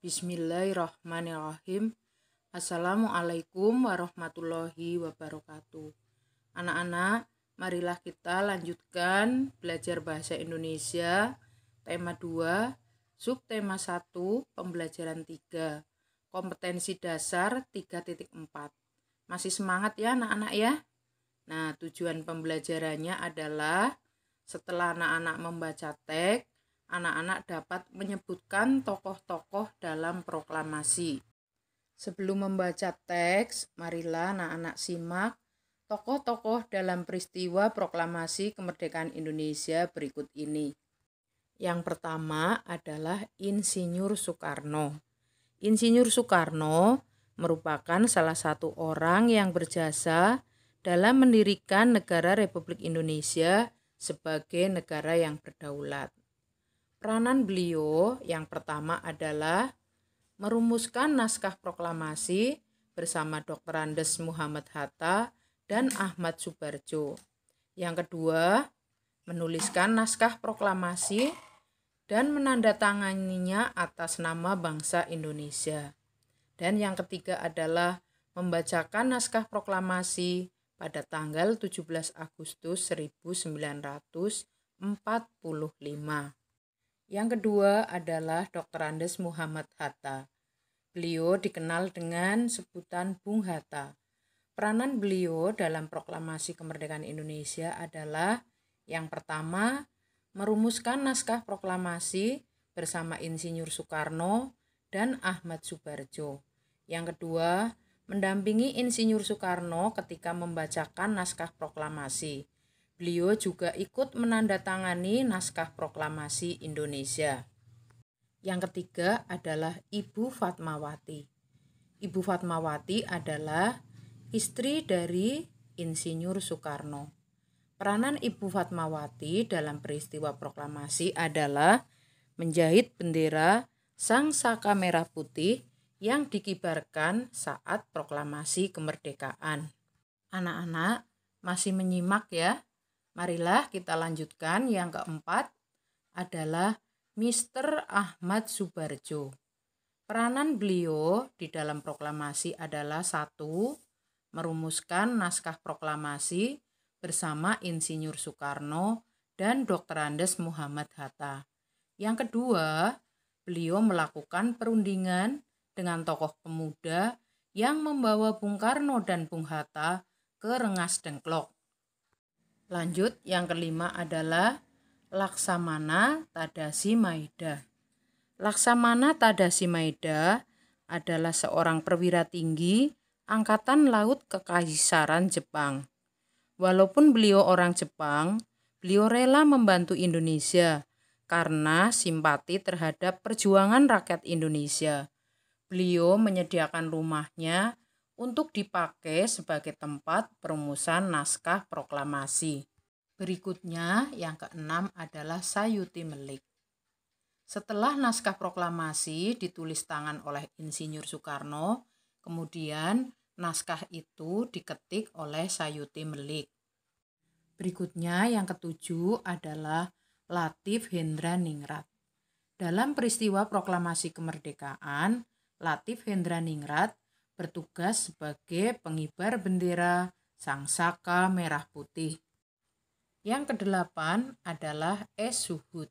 Bismillahirrahmanirrahim. Assalamualaikum warahmatullahi wabarakatuh. Anak-anak, marilah kita lanjutkan belajar bahasa Indonesia tema 2, subtema 1, pembelajaran 3, kompetensi dasar 3.4. Masih semangat ya anak-anak ya? Nah, tujuan pembelajarannya adalah setelah anak-anak membaca teks, anak-anak dapat menyebutkan tokoh-tokoh dalam proklamasi. Sebelum membaca teks, marilah anak-anak simak tokoh-tokoh dalam peristiwa proklamasi kemerdekaan Indonesia berikut ini. Yang pertama adalah Insinyur Soekarno. Insinyur Soekarno merupakan salah satu orang yang berjasa dalam mendirikan negara Republik Indonesia sebagai negara yang berdaulat. Peranan beliau yang pertama adalah merumuskan naskah proklamasi bersama Dr. Andes Muhammad Hatta dan Ahmad Subarjo. Yang kedua, menuliskan naskah proklamasi dan menandatanganinya atas nama bangsa Indonesia. Dan yang ketiga adalah membacakan naskah proklamasi pada tanggal 17 Agustus 1945. Yang kedua adalah Dr. Andes Muhammad Hatta. Beliau dikenal dengan sebutan Bung Hatta. Peranan beliau dalam proklamasi kemerdekaan Indonesia adalah yang pertama, merumuskan naskah proklamasi bersama Insinyur Soekarno dan Ahmad Subarjo. Yang kedua, mendampingi Insinyur Soekarno ketika membacakan naskah proklamasi. Beliau juga ikut menandatangani naskah proklamasi Indonesia. Yang ketiga adalah Ibu Fatmawati. Ibu Fatmawati adalah istri dari Insinyur Soekarno. Peranan Ibu Fatmawati dalam peristiwa proklamasi adalah menjahit bendera Sang Saka Merah Putih yang dikibarkan saat proklamasi kemerdekaan. Anak-anak masih menyimak ya? Marilah kita lanjutkan. Yang keempat adalah Mr. Ahmad Subarjo. Peranan beliau di dalam proklamasi adalah 1. Merumuskan naskah proklamasi bersama Insinyur Soekarno dan Dr. Andes Muhammad Hatta. Yang kedua, beliau melakukan perundingan dengan tokoh pemuda yang membawa Bung Karno dan Bung Hatta ke Rengas Dengklok. Lanjut, yang kelima adalah Laksamana Tadasi Maeda. Laksamana Tadasi Maeda adalah seorang perwira tinggi Angkatan Laut Kekaisaran Jepang. Walaupun beliau orang Jepang, beliau rela membantu Indonesia karena simpati terhadap perjuangan rakyat Indonesia. Beliau menyediakan rumahnya untuk dipakai sebagai tempat perumusan naskah proklamasi. Berikutnya, yang keenam adalah Sayuti Melik. Setelah naskah proklamasi ditulis tangan oleh Insinyur Soekarno, kemudian naskah itu diketik oleh Sayuti Melik. Berikutnya, yang ketujuh adalah Latif Hendraningrat. Dalam peristiwa proklamasi kemerdekaan, Latif Hendraningrat bertugas sebagai pengibar bendera Sang Saka Merah Putih. Yang kedelapan adalah Es Suhud.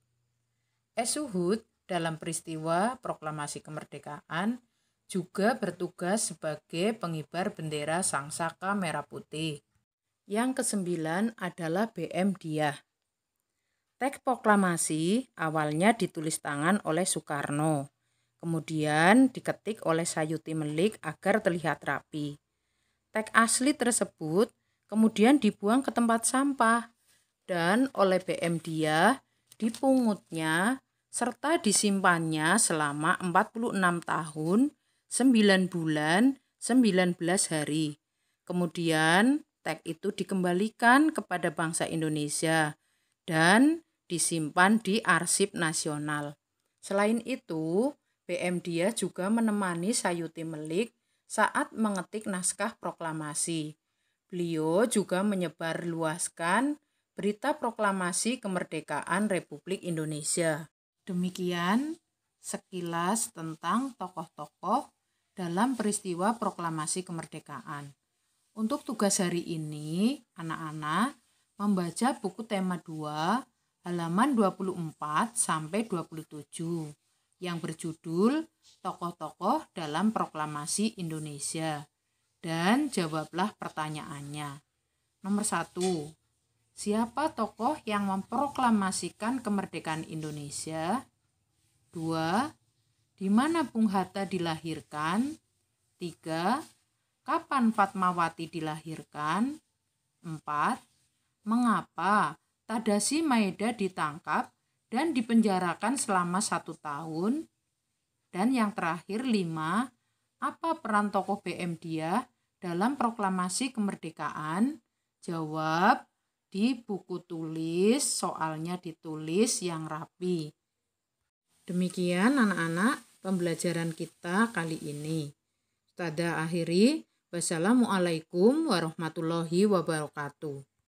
Es Suhud dalam peristiwa proklamasi kemerdekaan juga bertugas sebagai pengibar bendera Sang Saka Merah Putih. Yang kesembilan adalah BM Diah. Teks proklamasi awalnya ditulis tangan oleh Soekarno. Kemudian diketik oleh Sayuti Melik agar terlihat rapi. Teks asli tersebut kemudian dibuang ke tempat sampah dan oleh BM Diah dipungutnya serta disimpannya selama 46 tahun, 9 bulan, 19 hari. Kemudian teks itu dikembalikan kepada bangsa Indonesia dan disimpan di Arsip Nasional. Selain itu, BM Diah juga menemani Sayuti Melik saat mengetik naskah proklamasi. Beliau juga menyebarluaskan berita proklamasi kemerdekaan Republik Indonesia. Demikian, sekilas tentang tokoh-tokoh dalam peristiwa proklamasi kemerdekaan. Untuk tugas hari ini, anak-anak membaca buku tema 2 halaman 24 sampai 27 yang berjudul Tokoh-tokoh dalam Proklamasi Indonesia. Dan jawablah pertanyaannya. Nomor 1. Siapa tokoh yang memproklamasikan kemerdekaan Indonesia? 2. Di mana Bung Hatta dilahirkan? 3. Kapan Fatmawati dilahirkan? 4. Mengapa Tadashi Maeda ditangkap dan dipenjarakan selama 1 tahun? Dan yang terakhir 5. Apa peran tokoh BM Diah dalam proklamasi kemerdekaan? Jawab di buku tulis, soalnya ditulis yang rapi. Demikian anak-anak pembelajaran kita kali ini. Ustazah akhiri, wassalamualaikum warahmatullahi wabarakatuh.